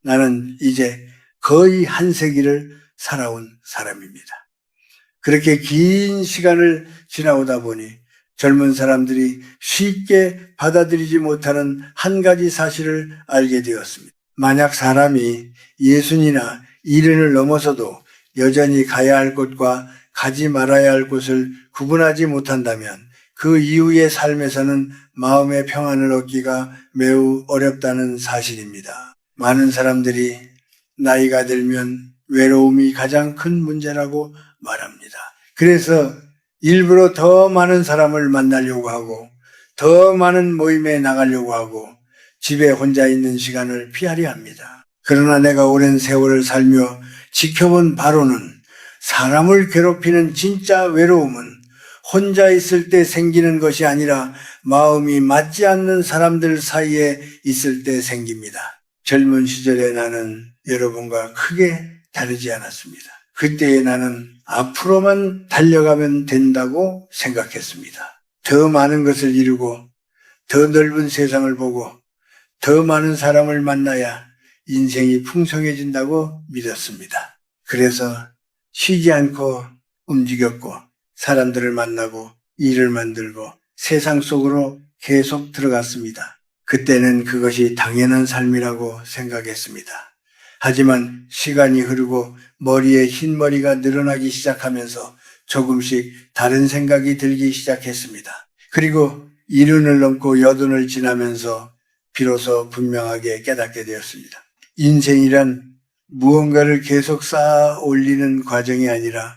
나는 이제 거의 한 세기를 살아온 사람입니다. 그렇게 긴 시간을 지나오다 보니 젊은 사람들이 쉽게 받아들이지 못하는 한 가지 사실을 알게 되었습니다. 만약 사람이 예순이나 이른을 넘어서도 여전히 가야 할 곳과 가지 말아야 할 곳을 구분하지 못한다면 그 이후의 삶에서는 마음의 평안을 얻기가 매우 어렵다는 사실입니다. 많은 사람들이 나이가 들면 외로움이 가장 큰 문제라고 말합니다. 그래서 일부러 더 많은 사람을 만나려고 하고 더 많은 모임에 나가려고 하고 집에 혼자 있는 시간을 피하려 합니다. 그러나 내가 오랜 세월을 살며 지켜본 바로는 사람을 괴롭히는 진짜 외로움은 혼자 있을 때 생기는 것이 아니라 마음이 맞지 않는 사람들 사이에 있을 때 생깁니다. 젊은 시절에 나는 여러분과 크게 다르지 않았습니다. 그때의 나는 앞으로만 달려가면 된다고 생각했습니다. 더 많은 것을 이루고 더 넓은 세상을 보고 더 많은 사람을 만나야 인생이 풍성해진다고 믿었습니다. 그래서 쉬지 않고 움직였고 사람들을 만나고 일을 만들고 세상 속으로 계속 들어갔습니다. 그때는 그것이 당연한 삶이라고 생각했습니다. 하지만 시간이 흐르고 머리에 흰머리가 늘어나기 시작하면서 조금씩 다른 생각이 들기 시작했습니다. 그리고 이른을 넘고 여든을 지나면서 비로소 분명하게 깨닫게 되었습니다. 인생이란 무언가를 계속 쌓아 올리는 과정이 아니라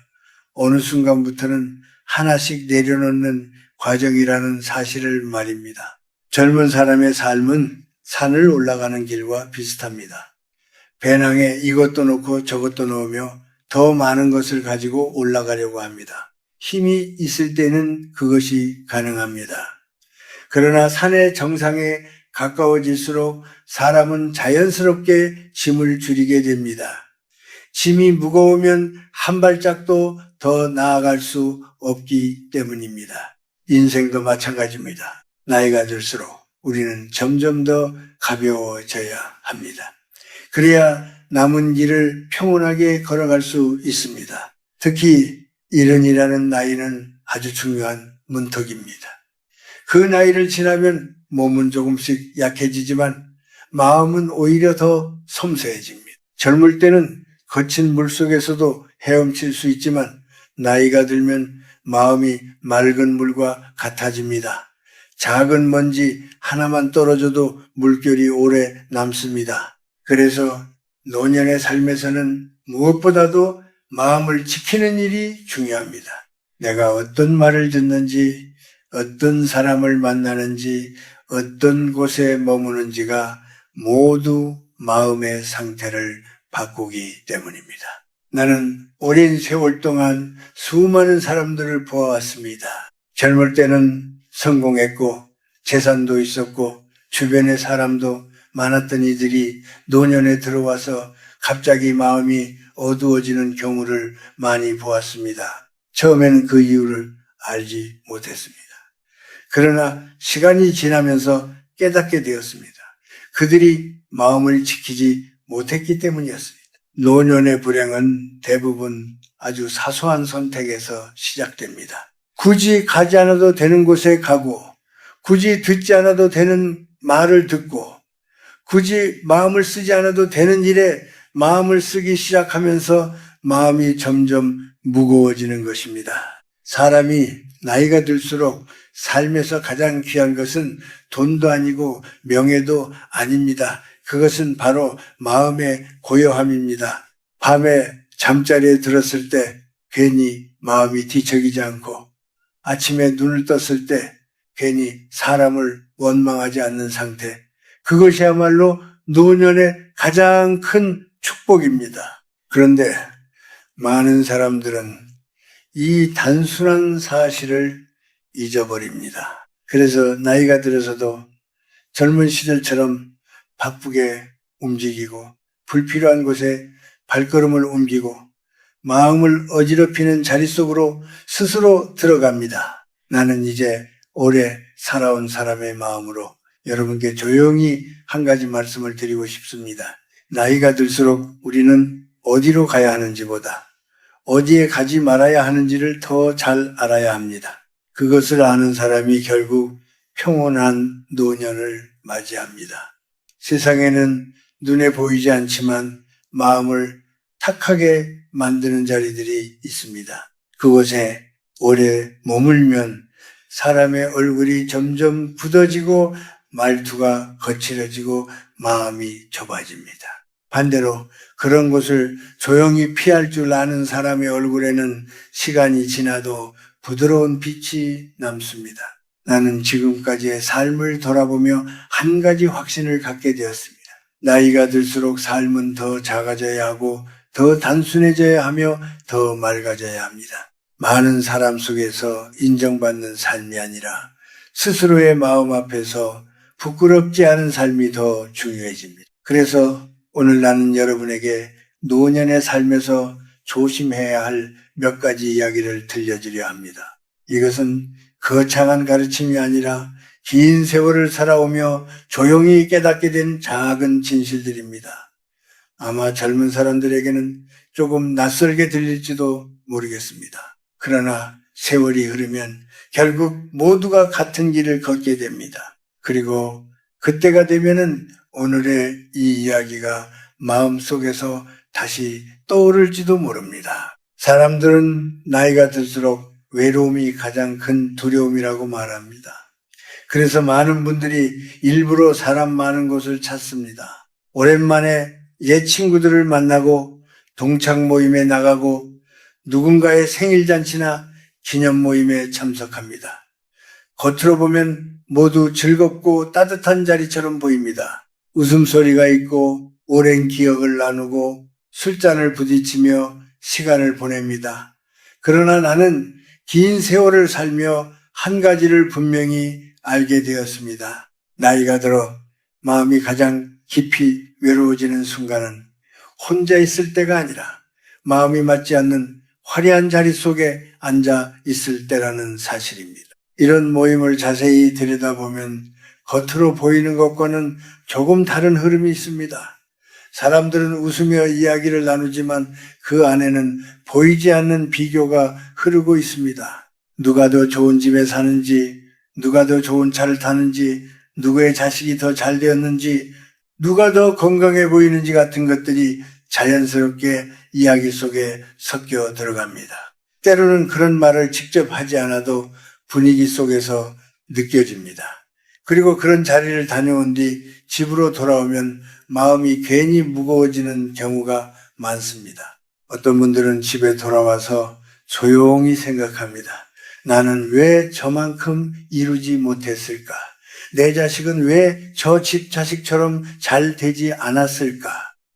어느 순간부터는 하나씩 내려놓는 과정이라는 사실을 말입니다. 젊은 사람의 삶은 산을 올라가는 길과 비슷합니다. 배낭에 이것도 넣고 저것도 넣으며 더 많은 것을 가지고 올라가려고 합니다. 힘이 있을 때는 그것이 가능합니다. 그러나 산의 정상에 가까워질수록 사람은 자연스럽게 짐을 줄이게 됩니다. 짐이 무거우면 한 발짝도 더 나아갈 수 없기 때문입니다. 인생도 마찬가지입니다. 나이가 들수록 우리는 점점 더 가벼워져야 합니다. 그래야 남은 길을 평온하게 걸어갈 수 있습니다. 특히 이른이라는 나이는 아주 중요한 문턱입니다. 그 나이를 지나면 몸은 조금씩 약해지지만 마음은 오히려 더 섬세해집니다. 젊을 때는 거친 물속에서도 헤엄칠 수 있지만 나이가 들면 마음이 맑은 물과 같아집니다. 작은 먼지 하나만 떨어져도 물결이 오래 남습니다. 그래서 노년의 삶에서는 무엇보다도 마음을 지키는 일이 중요합니다. 내가 어떤 말을 듣는지, 어떤 사람을 만나는지, 어떤 곳에 머무는지가 모두 마음의 상태를 바꾸기 때문입니다. 나는 오랜 세월 동안 수많은 사람들을 보아왔습니다. 젊을 때는 성공했고 재산도 있었고 주변에 사람도 많았던 이들이 노년에 들어와서 갑자기 마음이 어두워지는 경우를 많이 보았습니다. 처음에는 그 이유를 알지 못했습니다. 그러나 시간이 지나면서 깨닫게 되었습니다. 그들이 마음을 지키지 못했기 때문이었습니다. 노년의 불행은 대부분 아주 사소한 선택에서 시작됩니다. 굳이 가지 않아도 되는 곳에 가고, 굳이 듣지 않아도 되는 말을 듣고, 굳이 마음을 쓰지 않아도 되는 일에 마음을 쓰기 시작하면서 마음이 점점 무거워지는 것입니다. 사람이 나이가 들수록 삶에서 가장 귀한 것은 돈도 아니고 명예도 아닙니다. 그것은 바로 마음의 고요함입니다. 밤에 잠자리에 들었을 때 괜히 마음이 뒤척이지 않고 아침에 눈을 떴을 때 괜히 사람을 원망하지 않는 상태. 그것이야말로 노년의 가장 큰 축복입니다. 그런데 많은 사람들은 이 단순한 사실을 잊어버립니다. 그래서 나이가 들어서도 젊은 시절처럼 바쁘게 움직이고 불필요한 곳에 발걸음을 옮기고 마음을 어지럽히는 자리 속으로 스스로 들어갑니다. 나는 이제 오래 살아온 사람의 마음으로 여러분께 조용히 한 가지 말씀을 드리고 싶습니다. 나이가 들수록 우리는 어디로 가야 하는지보다 어디에 가지 말아야 하는지를 더 잘 알아야 합니다. 그것을 아는 사람이 결국 평온한 노년을 맞이합니다. 세상에는 눈에 보이지 않지만 마음을 탁하게 만드는 자리들이 있습니다. 그곳에 오래 머물면 사람의 얼굴이 점점 굳어지고 말투가 거칠어지고 마음이 좁아집니다. 반대로 그런 곳을 조용히 피할 줄 아는 사람의 얼굴에는 시간이 지나도 부드러운 빛이 남습니다. 나는 지금까지의 삶을 돌아보며 한 가지 확신을 갖게 되었습니다. 나이가 들수록 삶은 더 작아져야 하고 더 단순해져야 하며 더 맑아져야 합니다. 많은 사람 속에서 인정받는 삶이 아니라 스스로의 마음 앞에서 부끄럽지 않은 삶이 더 중요해집니다. 그래서 오늘 나는 여러분에게 노년의 삶에서 조심해야 할 몇 가지 이야기를 들려주려 합니다. 이것은 거창한 가르침이 아니라 긴 세월을 살아오며 조용히 깨닫게 된 작은 진실들입니다. 아마 젊은 사람들에게는 조금 낯설게 들릴지도 모르겠습니다. 그러나 세월이 흐르면 결국 모두가 같은 길을 걷게 됩니다. 그리고 그때가 되면은 오늘의 이 이야기가 마음속에서 다시 떠오를지도 모릅니다. 사람들은 나이가 들수록 외로움이 가장 큰 두려움이라고 말합니다. 그래서 많은 분들이 일부러 사람 많은 곳을 찾습니다. 오랜만에 옛 친구들을 만나고 동창 모임에 나가고 누군가의 생일잔치나 기념 모임에 참석합니다. 겉으로 보면 모두 즐겁고 따뜻한 자리처럼 보입니다. 웃음소리가 있고 오랜 기억을 나누고 술잔을 부딪히며 시간을 보냅니다. 그러나 나는 긴 세월을 살며 한 가지를 분명히 알게 되었습니다. 나이가 들어 마음이 가장 깊이 외로워지는 순간은 혼자 있을 때가 아니라 마음이 맞지 않는 화려한 자리 속에 앉아 있을 때라는 사실입니다. 이런 모임을 자세히 들여다보면 겉으로 보이는 것과는 조금 다른 흐름이 있습니다. 사람들은 웃으며 이야기를 나누지만 그 안에는 보이지 않는 비교가 흐르고 있습니다. 누가 더 좋은 집에 사는지, 누가 더 좋은 차를 타는지, 누구의 자식이 더 잘 되었는지, 누가 더 건강해 보이는지 같은 것들이 자연스럽게 이야기 속에 섞여 들어갑니다. 때로는 그런 말을 직접 하지 않아도 분위기 속에서 느껴집니다. 그리고 그런 자리를 다녀온 뒤 집으로 돌아오면 마음이 괜히 무거워지는 경우가 많습니다. 어떤 분들은 집에 돌아와서 조용히 생각합니다. 나는 왜 저만큼 이루지 못했을까? 내 자식은 왜 저 집 자식처럼 잘 되지 않았을까?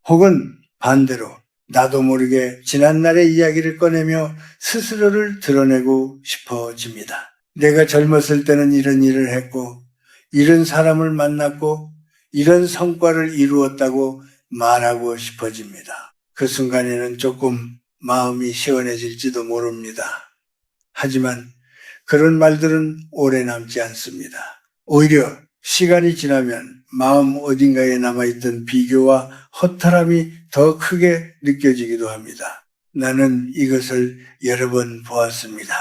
혹은 반대로 나도 모르게 지난날의 이야기를 꺼내며 스스로를 드러내고 싶어집니다. 내가 젊었을 때는 이런 일을 했고 이런 사람을 만났고 이런 성과를 이루었다고 말하고 싶어집니다. 그 순간에는 조금 마음이 시원해질지도 모릅니다. 하지만 그런 말들은 오래 남지 않습니다. 오히려 시간이 지나면 마음 어딘가에 남아있던 비교와 허탈함이 더 크게 느껴지기도 합니다. 나는 이것을 여러 번 보았습니다.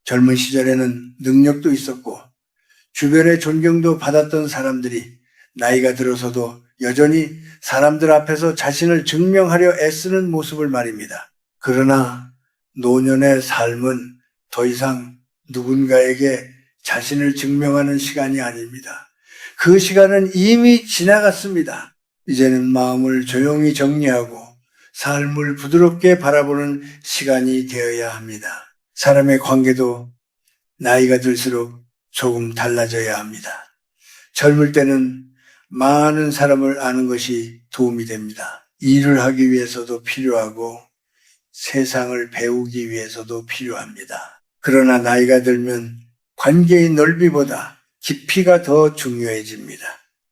젊은 시절에는 능력도 있었고 주변의 존경도 받았던 사람들이 나이가 들어서도 여전히 사람들 앞에서 자신을 증명하려 애쓰는 모습을 말입니다. 그러나 노년의 삶은 더 이상 누군가에게 자신을 증명하는 시간이 아닙니다. 그 시간은 이미 지나갔습니다. 이제는 마음을 조용히 정리하고 삶을 부드럽게 바라보는 시간이 되어야 합니다. 사람의 관계도 나이가 들수록 조금 달라져야 합니다. 젊을 때는 많은 사람을 아는 것이 도움이 됩니다. 일을 하기 위해서도 필요하고 세상을 배우기 위해서도 필요합니다. 그러나 나이가 들면 관계의 넓이보다 깊이가 더 중요해집니다.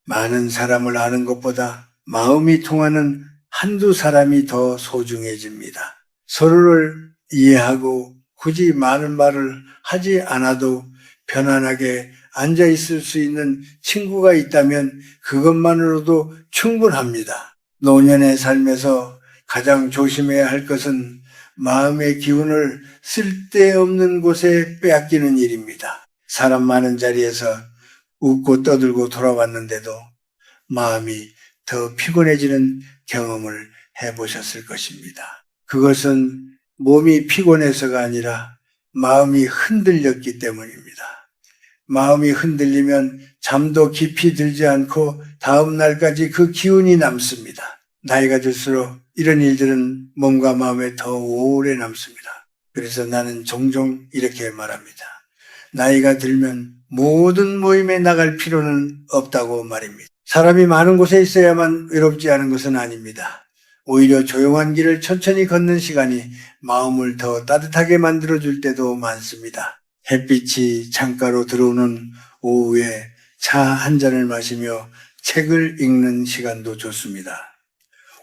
많은 사람을 아는 것보다 마음이 통하는 한두 사람이 더 소중해집니다. 서로를 이해하고 굳이 많은 말을 하지 않아도 편안하게 앉아 있을 수 있는 친구가 있다면 그것만으로도 충분합니다. 노년의 삶에서 가장 조심해야 할 것은 마음의 기운을 쓸데없는 곳에 빼앗기는 일입니다. 사람 많은 자리에서 웃고 떠들고 돌아왔는데도 마음이 더 피곤해지는 경험을 해보셨을 것입니다. 그것은 몸이 피곤해서가 아니라 마음이 흔들렸기 때문입니다. 마음이 흔들리면 잠도 깊이 들지 않고 다음 날까지 그 기운이 남습니다. 나이가 들수록 이런 일들은 몸과 마음에 더 오래 남습니다. 그래서 나는 종종 이렇게 말합니다. 나이가 들면 모든 모임에 나갈 필요는 없다고 말입니다. 사람이 많은 곳에 있어야만 외롭지 않은 것은 아닙니다. 오히려 조용한 길을 천천히 걷는 시간이 마음을 더 따뜻하게 만들어줄 때도 많습니다. 햇빛이 창가로 들어오는 오후에 차 한 잔을 마시며 책을 읽는 시간도 좋습니다.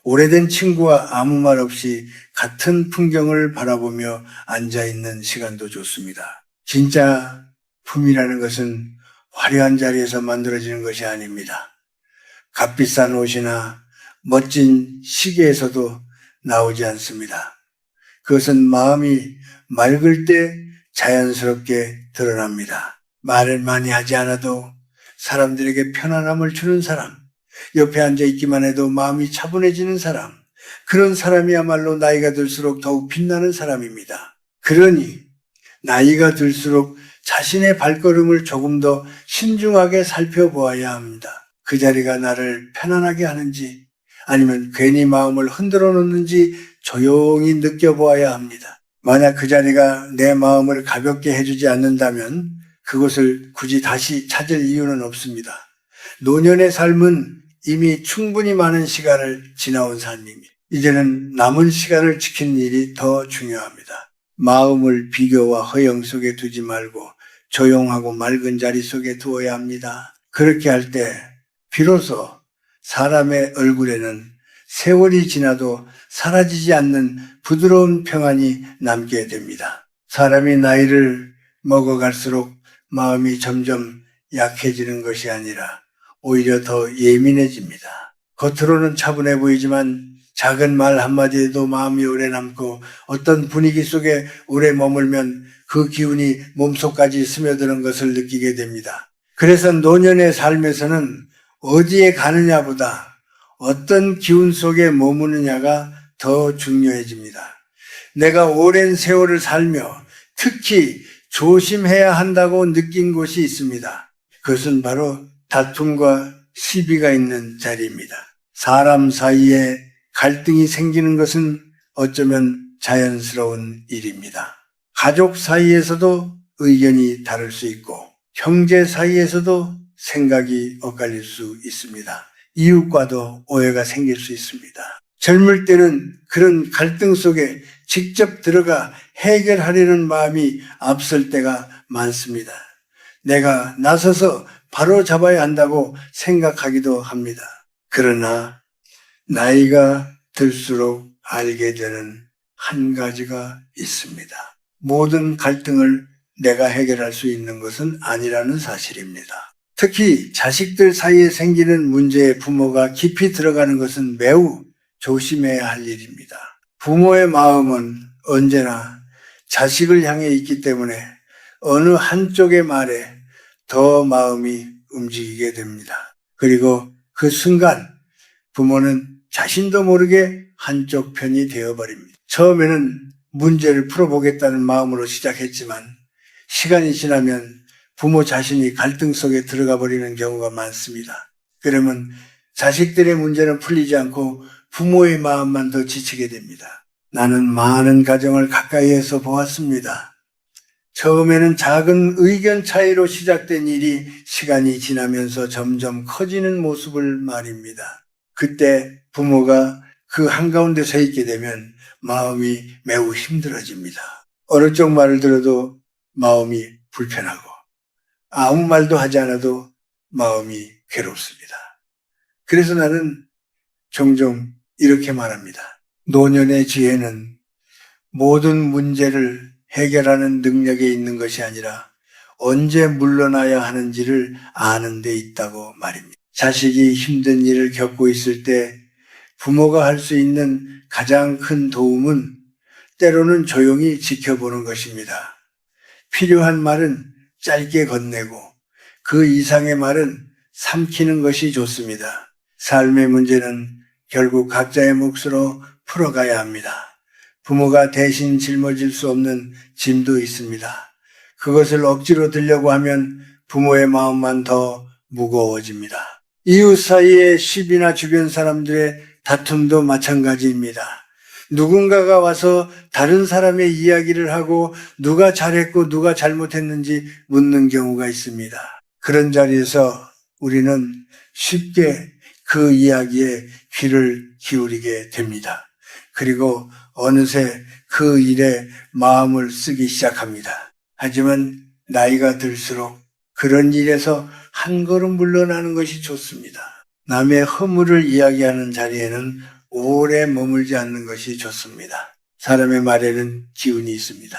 오래된 친구와 아무 말 없이 같은 풍경을 바라보며 앉아있는 시간도 좋습니다. 진짜 품이라는 것은 화려한 자리에서 만들어지는 것이 아닙니다. 값비싼 옷이나 멋진 시계에서도 나오지 않습니다. 그것은 마음이 맑을 때 자연스럽게 드러납니다. 말을 많이 하지 않아도 사람들에게 편안함을 주는 사람, 옆에 앉아있기만 해도 마음이 차분해지는 사람, 그런 사람이야말로 나이가 들수록 더욱 빛나는 사람입니다. 그러니 나이가 들수록 자신의 발걸음을 조금 더 신중하게 살펴보아야 합니다. 그 자리가 나를 편안하게 하는지 아니면 괜히 마음을 흔들어 놓는지 조용히 느껴보아야 합니다. 만약 그 자리가 내 마음을 가볍게 해주지 않는다면 그것을 굳이 다시 찾을 이유는 없습니다. 노년의 삶은 이미 충분히 많은 시간을 지나온 삶입니다. 이제는 남은 시간을 지키는 일이 더 중요합니다. 마음을 비교와 허영 속에 두지 말고 조용하고 맑은 자리 속에 두어야 합니다. 그렇게 할 때 비로소 사람의 얼굴에는 세월이 지나도 사라지지 않는 부드러운 평안이 남게 됩니다. 사람이 나이를 먹어갈수록 마음이 점점 약해지는 것이 아니라 오히려 더 예민해집니다. 겉으로는 차분해 보이지만 작은 말 한마디에도 마음이 오래 남고 어떤 분위기 속에 오래 머물면 그 기운이 몸속까지 스며드는 것을 느끼게 됩니다. 그래서 노년의 삶에서는 어디에 가느냐보다 어떤 기운 속에 머무느냐가 더 중요해집니다. 내가 오랜 세월을 살며 특히 조심해야 한다고 느낀 곳이 있습니다. 그것은 바로 다툼과 시비가 있는 자리입니다. 사람 사이에 갈등이 생기는 것은 어쩌면 자연스러운 일입니다. 가족 사이에서도 의견이 다를 수 있고 형제 사이에서도 생각이 엇갈릴 수 있습니다. 이웃과도 오해가 생길 수 있습니다. 젊을 때는 그런 갈등 속에 직접 들어가 해결하려는 마음이 앞설 때가 많습니다. 내가 나서서 바로 잡아야 한다고 생각하기도 합니다. 그러나 나이가 들수록 알게 되는 한 가지가 있습니다. 모든 갈등을 내가 해결할 수 있는 것은 아니라는 사실입니다. 특히 자식들 사이에 생기는 문제에 부모가 깊이 들어가는 것은 매우 조심해야 할 일입니다. 부모의 마음은 언제나 자식을 향해 있기 때문에 어느 한쪽의 말에 더 마음이 움직이게 됩니다. 그리고 그 순간 부모는 자신도 모르게 한쪽 편이 되어버립니다. 처음에는 문제를 풀어보겠다는 마음으로 시작했지만 시간이 지나면 부모 자신이 갈등 속에 들어가 버리는 경우가 많습니다. 그러면 자식들의 문제는 풀리지 않고 부모의 마음만 더 지치게 됩니다. 나는 많은 가정을 가까이에서 보았습니다. 처음에는 작은 의견 차이로 시작된 일이 시간이 지나면서 점점 커지는 모습을 말입니다. 그때 부모가 그 한가운데 서 있게 되면 마음이 매우 힘들어집니다. 어느 쪽 말을 들어도 마음이 불편하고 아무 말도 하지 않아도 마음이 괴롭습니다. 그래서 나는 종종 이렇게 말합니다. 노년의 지혜는 모든 문제를 해결하는 능력에 있는 것이 아니라 언제 물러나야 하는지를 아는 데 있다고 말입니다. 자식이 힘든 일을 겪고 있을 때 부모가 할 수 있는 가장 큰 도움은 때로는 조용히 지켜보는 것입니다. 필요한 말은 짧게 건네고 그 이상의 말은 삼키는 것이 좋습니다. 삶의 문제는 결국 각자의 몫으로 풀어가야 합니다. 부모가 대신 짊어질 수 없는 짐도 있습니다. 그것을 억지로 들려고 하면 부모의 마음만 더 무거워집니다. 이웃 사이의 시비나 주변 사람들의 다툼도 마찬가지입니다. 누군가가 와서 다른 사람의 이야기를 하고 누가 잘했고 누가 잘못했는지 묻는 경우가 있습니다. 그런 자리에서 우리는 쉽게 그 이야기에 귀를 기울이게 됩니다. 그리고 어느새 그 일에 마음을 쓰기 시작합니다. 하지만 나이가 들수록 그런 일에서 한 걸음 물러나는 것이 좋습니다. 남의 허물을 이야기하는 자리에는 오래 머물지 않는 것이 좋습니다. 사람의 말에는 기운이 있습니다.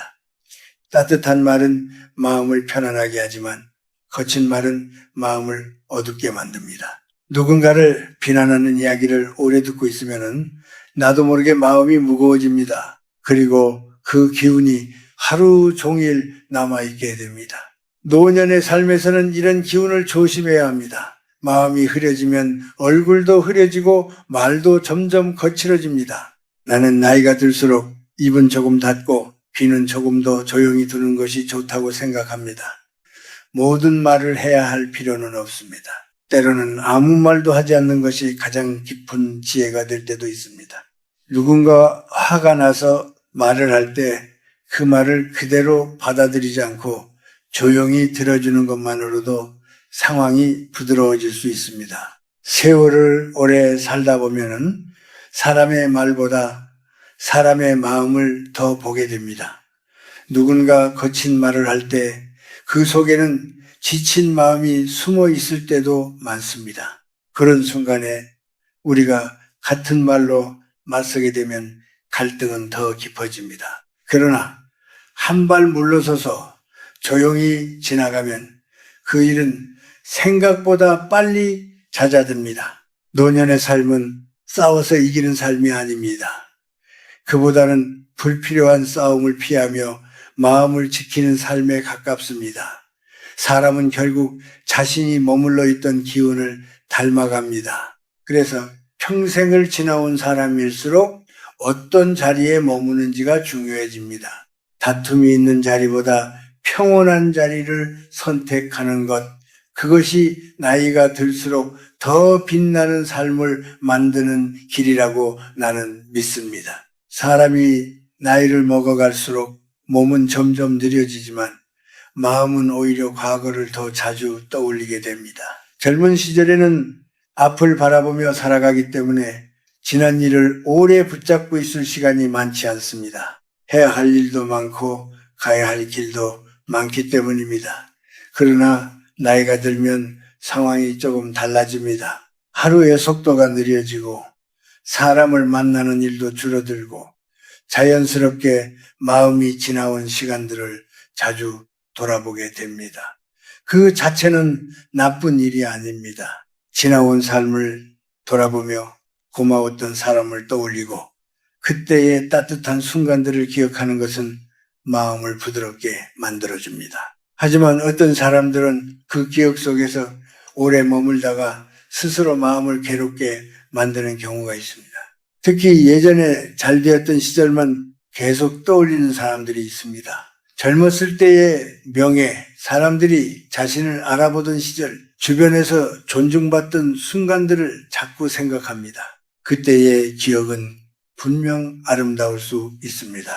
따뜻한 말은 마음을 편안하게 하지만 거친 말은 마음을 어둡게 만듭니다. 누군가를 비난하는 이야기를 오래 듣고 있으면 나도 모르게 마음이 무거워집니다. 그리고 그 기운이 하루 종일 남아있게 됩니다. 노년의 삶에서는 이런 기운을 조심해야 합니다. 마음이 흐려지면 얼굴도 흐려지고 말도 점점 거칠어집니다. 나는 나이가 들수록 입은 조금 닫고 귀는 조금 더 조용히 두는 것이 좋다고 생각합니다. 모든 말을 해야 할 필요는 없습니다. 때로는 아무 말도 하지 않는 것이 가장 깊은 지혜가 될 때도 있습니다. 누군가 화가 나서 말을 할 때 그 말을 그대로 받아들이지 않고 조용히 들어주는 것만으로도 상황이 부드러워질 수 있습니다. 세월을 오래 살다 보면은 사람의 말보다 사람의 마음을 더 보게 됩니다. 누군가 거친 말을 할 때 그 속에는 지친 마음이 숨어 있을 때도 많습니다. 그런 순간에 우리가 같은 말로 맞서게 되면 갈등은 더 깊어집니다. 그러나 한 발 물러서서 조용히 지나가면 그 일은 생각보다 빨리 잦아듭니다. 노년의 삶은 싸워서 이기는 삶이 아닙니다. 그보다는 불필요한 싸움을 피하며 마음을 지키는 삶에 가깝습니다. 사람은 결국 자신이 머물러 있던 기운을 닮아갑니다. 그래서 평생을 지나온 사람일수록 어떤 자리에 머무는지가 중요해집니다. 다툼이 있는 자리보다 평온한 자리를 선택하는 것, 그것이 나이가 들수록 더 빛나는 삶을 만드는 길이라고 나는 믿습니다. 사람이 나이를 먹어갈수록 몸은 점점 느려지지만 마음은 오히려 과거를 더 자주 떠올리게 됩니다. 젊은 시절에는 앞을 바라보며 살아가기 때문에 지난 일을 오래 붙잡고 있을 시간이 많지 않습니다. 해야 할 일도 많고 가야 할 길도 많기 때문입니다. 그러나 나이가 들면 상황이 조금 달라집니다. 하루의 속도가 느려지고 사람을 만나는 일도 줄어들고 자연스럽게 마음이 지나온 시간들을 자주 돌아보게 됩니다. 그 자체는 나쁜 일이 아닙니다. 지나온 삶을 돌아보며 고마웠던 사람을 떠올리고 그때의 따뜻한 순간들을 기억하는 것은 마음을 부드럽게 만들어줍니다. 하지만 어떤 사람들은 그 기억 속에서 오래 머물다가 스스로 마음을 괴롭게 만드는 경우가 있습니다. 특히 예전에 잘 되었던 시절만 계속 떠올리는 사람들이 있습니다. 젊었을 때의 명예, 사람들이 자신을 알아보던 시절, 주변에서 존중받던 순간들을 자꾸 생각합니다. 그때의 기억은 분명 아름다울 수 있습니다.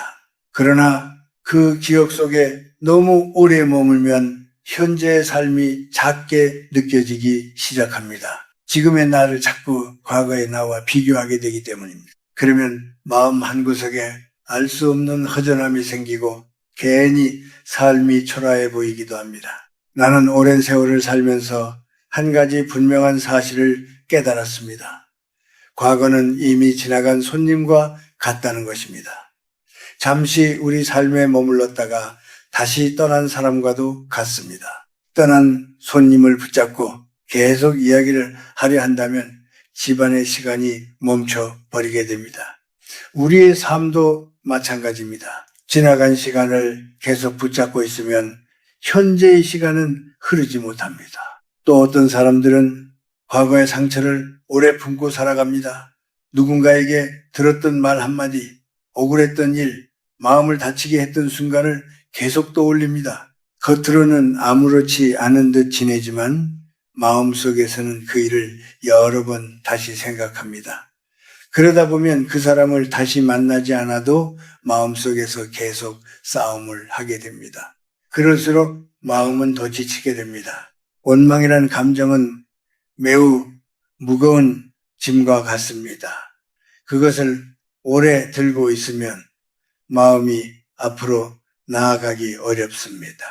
그러나 그 기억 속에 너무 오래 머물면 현재의 삶이 작게 느껴지기 시작합니다. 지금의 나를 자꾸 과거의 나와 비교하게 되기 때문입니다. 그러면 마음 한구석에 알 수 없는 허전함이 생기고 괜히 삶이 초라해 보이기도 합니다. 나는 오랜 세월을 살면서 한 가지 분명한 사실을 깨달았습니다. 과거는 이미 지나간 손님과 같다는 것입니다. 잠시 우리 삶에 머물렀다가 다시 떠난 사람과도 같습니다. 떠난 손님을 붙잡고 계속 이야기를 하려 한다면 집안의 시간이 멈춰 버리게 됩니다. 우리의 삶도 마찬가지입니다. 지나간 시간을 계속 붙잡고 있으면 현재의 시간은 흐르지 못합니다. 또 어떤 사람들은 과거의 상처를 오래 품고 살아갑니다. 누군가에게 들었던 말 한마디, 억울했던 일, 마음을 다치게 했던 순간을 계속 떠올립니다. 겉으로는 아무렇지 않은 듯 지내지만 마음속에서는 그 일을 여러 번 다시 생각합니다. 그러다 보면 그 사람을 다시 만나지 않아도 마음속에서 계속 싸움을 하게 됩니다. 그럴수록 마음은 더 지치게 됩니다. 원망이라는 감정은 매우 무거운 짐과 같습니다. 그것을 오래 들고 있으면 마음이 앞으로 나아가기 어렵습니다.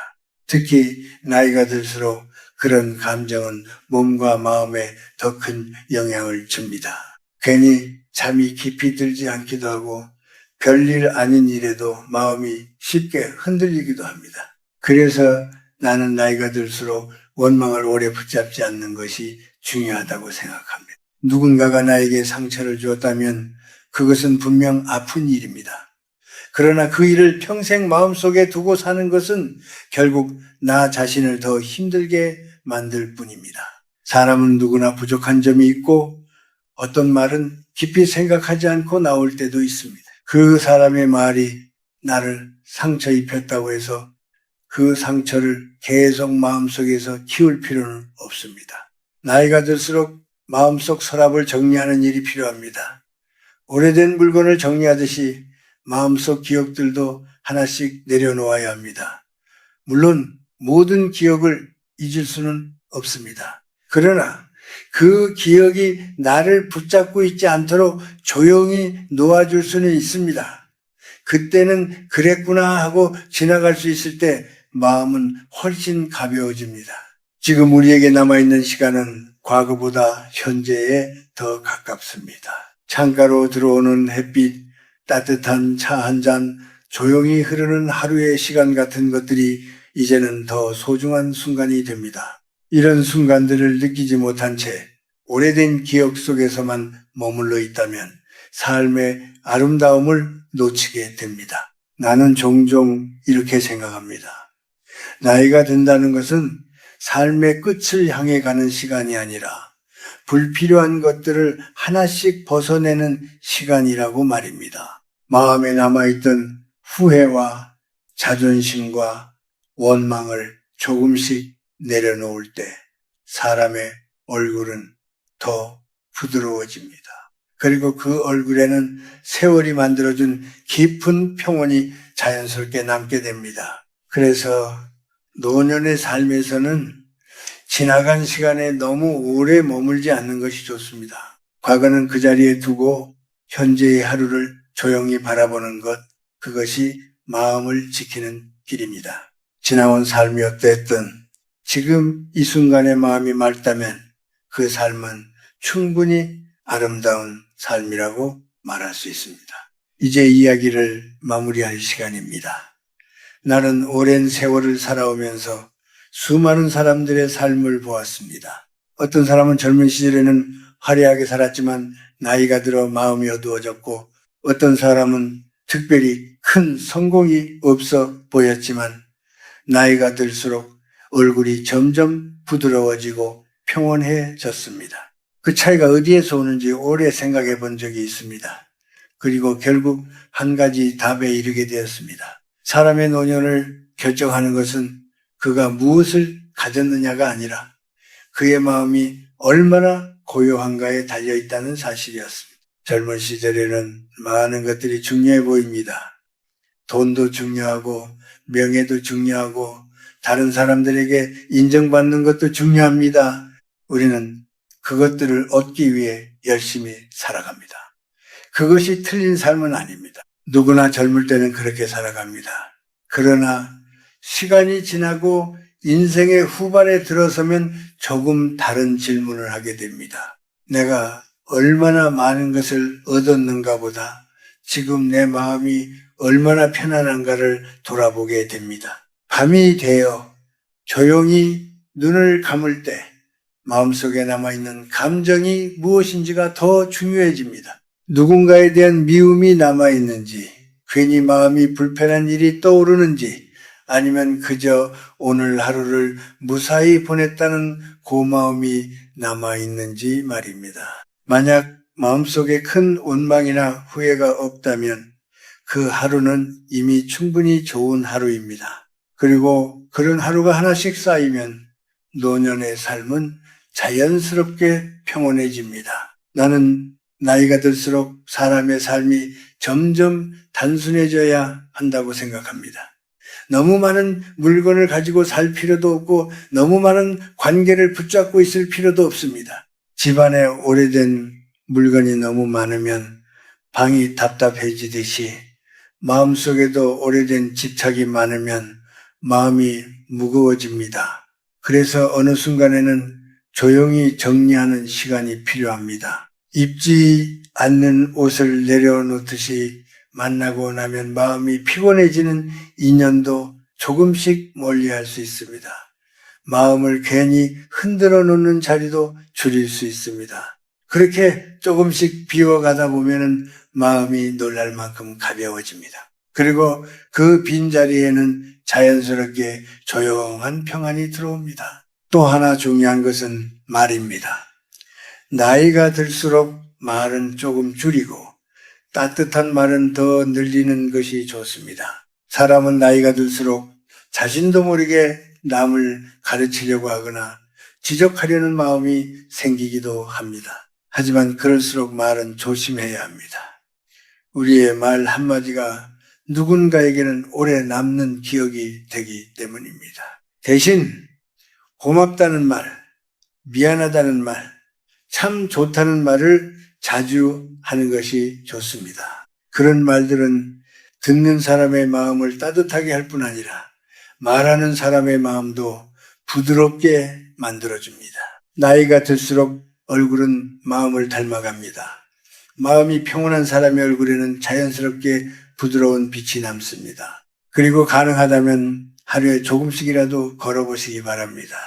특히 나이가 들수록 그런 감정은 몸과 마음에 더 큰 영향을 줍니다. 괜히 잠이 깊이 들지 않기도 하고 별일 아닌 일에도 마음이 쉽게 흔들리기도 합니다. 그래서 나는 나이가 들수록 원망을 오래 붙잡지 않는 것이 중요하다고 생각합니다. 누군가가 나에게 상처를 주었다면 그것은 분명 아픈 일입니다. 그러나 그 일을 평생 마음속에 두고 사는 것은 결국 나 자신을 더 힘들게 만들 뿐입니다. 사람은 누구나 부족한 점이 있고 어떤 말은 깊이 생각하지 않고 나올 때도 있습니다. 그 사람의 말이 나를 상처 입혔다고 해서 그 상처를 계속 마음속에서 키울 필요는 없습니다. 나이가 들수록 마음속 서랍을 정리하는 일이 필요합니다. 오래된 물건을 정리하듯이 마음속 기억들도 하나씩 내려놓아야 합니다. 물론 모든 기억을 잊을 수는 없습니다. 그러나 그 기억이 나를 붙잡고 있지 않도록 조용히 놓아줄 수는 있습니다. 그때는 그랬구나 하고 지나갈 수 있을 때 마음은 훨씬 가벼워집니다. 지금 우리에게 남아있는 시간은 과거보다 현재에 더 가깝습니다. 창가로 들어오는 햇빛, 따뜻한 차 한 잔, 조용히 흐르는 하루의 시간 같은 것들이 이제는 더 소중한 순간이 됩니다. 이런 순간들을 느끼지 못한 채 오래된 기억 속에서만 머물러 있다면 삶의 아름다움을 놓치게 됩니다. 나는 종종 이렇게 생각합니다. 나이가 든다는 것은 삶의 끝을 향해 가는 시간이 아니라 불필요한 것들을 하나씩 벗어내는 시간이라고 말입니다. 마음에 남아있던 후회와 자존심과 원망을 조금씩 내려놓을 때 사람의 얼굴은 더 부드러워집니다. 그리고 그 얼굴에는 세월이 만들어준 깊은 평온이 자연스럽게 남게 됩니다. 그래서 노년의 삶에서는 지나간 시간에 너무 오래 머물지 않는 것이 좋습니다. 과거는 그 자리에 두고 현재의 하루를 조용히 바라보는 것, 그것이 마음을 지키는 길입니다. 지나온 삶이 어땠든 지금 이 순간의 마음이 맑다면 그 삶은 충분히 아름다운 삶이라고 말할 수 있습니다. 이제 이야기를 마무리할 시간입니다. 나는 오랜 세월을 살아오면서 수많은 사람들의 삶을 보았습니다. 어떤 사람은 젊은 시절에는 화려하게 살았지만 나이가 들어 마음이 어두워졌고 어떤 사람은 특별히 큰 성공이 없어 보였지만 나이가 들수록 얼굴이 점점 부드러워지고 평온해졌습니다. 그 차이가 어디에서 오는지 오래 생각해 본 적이 있습니다. 그리고 결국 한 가지 답에 이르게 되었습니다. 사람의 노년을 결정하는 것은 그가 무엇을 가졌느냐가 아니라 그의 마음이 얼마나 고요한가에 달려있다는 사실이었습니다. 젊은 시절에는 많은 것들이 중요해 보입니다. 돈도 중요하고 명예도 중요하고 다른 사람들에게 인정받는 것도 중요합니다. 우리는 그것들을 얻기 위해 열심히 살아갑니다. 그것이 틀린 삶은 아닙니다. 누구나 젊을 때는 그렇게 살아갑니다. 그러나 시간이 지나고 인생의 후반에 들어서면 조금 다른 질문을 하게 됩니다. 내가 얼마나 많은 것을 얻었는가 보다 지금 내 마음이 얼마나 편안한가를 돌아보게 됩니다. 밤이 되어 조용히 눈을 감을 때 마음속에 남아있는 감정이 무엇인지가 더 중요해집니다. 누군가에 대한 미움이 남아있는지, 괜히 마음이 불편한 일이 떠오르는지, 아니면 그저 오늘 하루를 무사히 보냈다는 고마움이 남아있는지 말입니다. 만약 마음속에 큰 원망이나 후회가 없다면 그 하루는 이미 충분히 좋은 하루입니다. 그리고 그런 하루가 하나씩 쌓이면 노년의 삶은 자연스럽게 평온해집니다. 나는 나이가 들수록 사람의 삶이 점점 단순해져야 한다고 생각합니다. 너무 많은 물건을 가지고 살 필요도 없고 너무 많은 관계를 붙잡고 있을 필요도 없습니다. 집안에 오래된 물건이 너무 많으면 방이 답답해지듯이 마음속에도 오래된 집착이 많으면 마음이 무거워집니다. 그래서 어느 순간에는 조용히 정리하는 시간이 필요합니다. 입지 않는 옷을 내려놓듯이 만나고 나면 마음이 피곤해지는 인연도 조금씩 멀리할 수 있습니다. 마음을 괜히 흔들어 놓는 자리도 줄일 수 있습니다. 그렇게 조금씩 비워가다 보면은 마음이 놀랄 만큼 가벼워집니다. 그리고 그 빈자리에는 자연스럽게 조용한 평안이 들어옵니다. 또 하나 중요한 것은 말입니다. 나이가 들수록 말은 조금 줄이고 따뜻한 말은 더 늘리는 것이 좋습니다. 사람은 나이가 들수록 자신도 모르게 남을 가르치려고 하거나 지적하려는 마음이 생기기도 합니다. 하지만 그럴수록 말은 조심해야 합니다. 우리의 말 한마디가 누군가에게는 오래 남는 기억이 되기 때문입니다. 대신 고맙다는 말, 미안하다는 말, 참 좋다는 말을 자주 하는 것이 좋습니다. 그런 말들은 듣는 사람의 마음을 따뜻하게 할 뿐 아니라 말하는 사람의 마음도 부드럽게 만들어줍니다. 나이가 들수록 얼굴은 마음을 닮아갑니다. 마음이 평온한 사람의 얼굴에는 자연스럽게 부드러운 빛이 남습니다. 그리고 가능하다면 하루에 조금씩이라도 걸어보시기 바랍니다.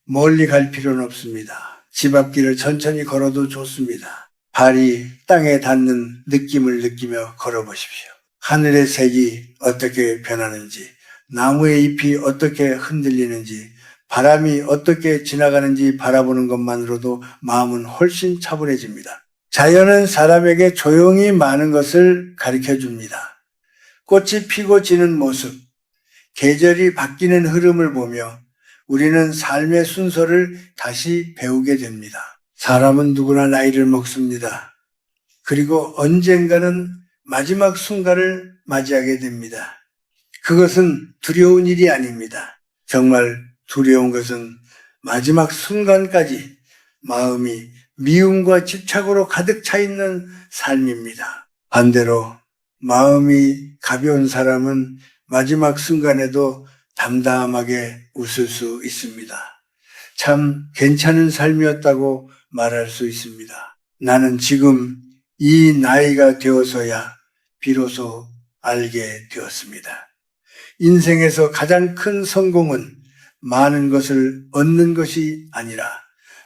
멀리 갈 필요는 없습니다. 집 앞길을 천천히 걸어도 좋습니다. 발이 땅에 닿는 느낌을 느끼며 걸어보십시오. 하늘의 색이 어떻게 변하는지, 나무의 잎이 어떻게 흔들리는지, 바람이 어떻게 지나가는지 바라보는 것만으로도 마음은 훨씬 차분해집니다. 자연은 사람에게 조용히 많은 것을 가르쳐 줍니다. 꽃이 피고 지는 모습, 계절이 바뀌는 흐름을 보며 우리는 삶의 순서를 다시 배우게 됩니다. 사람은 누구나 나이를 먹습니다. 그리고 언젠가는 마지막 순간을 맞이하게 됩니다. 그것은 두려운 일이 아닙니다. 정말 두려운 것은 마지막 순간까지 마음이 미움과 집착으로 가득 차 있는 삶입니다. 반대로 마음이 가벼운 사람은 마지막 순간에도 담담하게 웃을 수 있습니다. 참 괜찮은 삶이었다고 말할 수 있습니다. 나는 지금 이 나이가 되어서야 비로소 알게 되었습니다. 인생에서 가장 큰 성공은 많은 것을 얻는 것이 아니라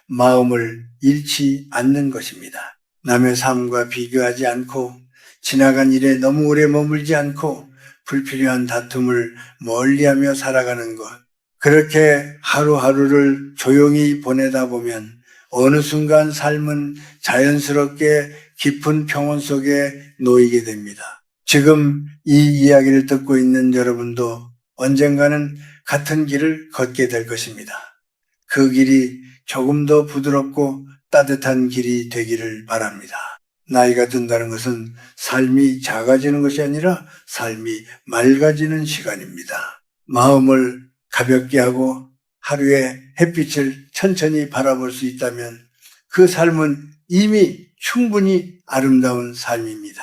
마음을 잃지 않는 것입니다. 남의 삶과 비교하지 않고 지나간 일에 너무 오래 머물지 않고 불필요한 다툼을 멀리하며 살아가는 것. 그렇게 하루하루를 조용히 보내다 보면 어느 순간 삶은 자연스럽게 깊은 평온 속에 놓이게 됩니다. 지금 이 이야기를 듣고 있는 여러분도 언젠가는 같은 길을 걷게 될 것입니다. 그 길이 조금 더 부드럽고 따뜻한 길이 되기를 바랍니다. 나이가 든다는 것은 삶이 작아지는 것이 아니라 삶이 맑아지는 시간입니다. 마음을 가볍게 하고 하루의 햇빛을 천천히 바라볼 수 있다면 그 삶은 이미 충분히 아름다운 삶입니다.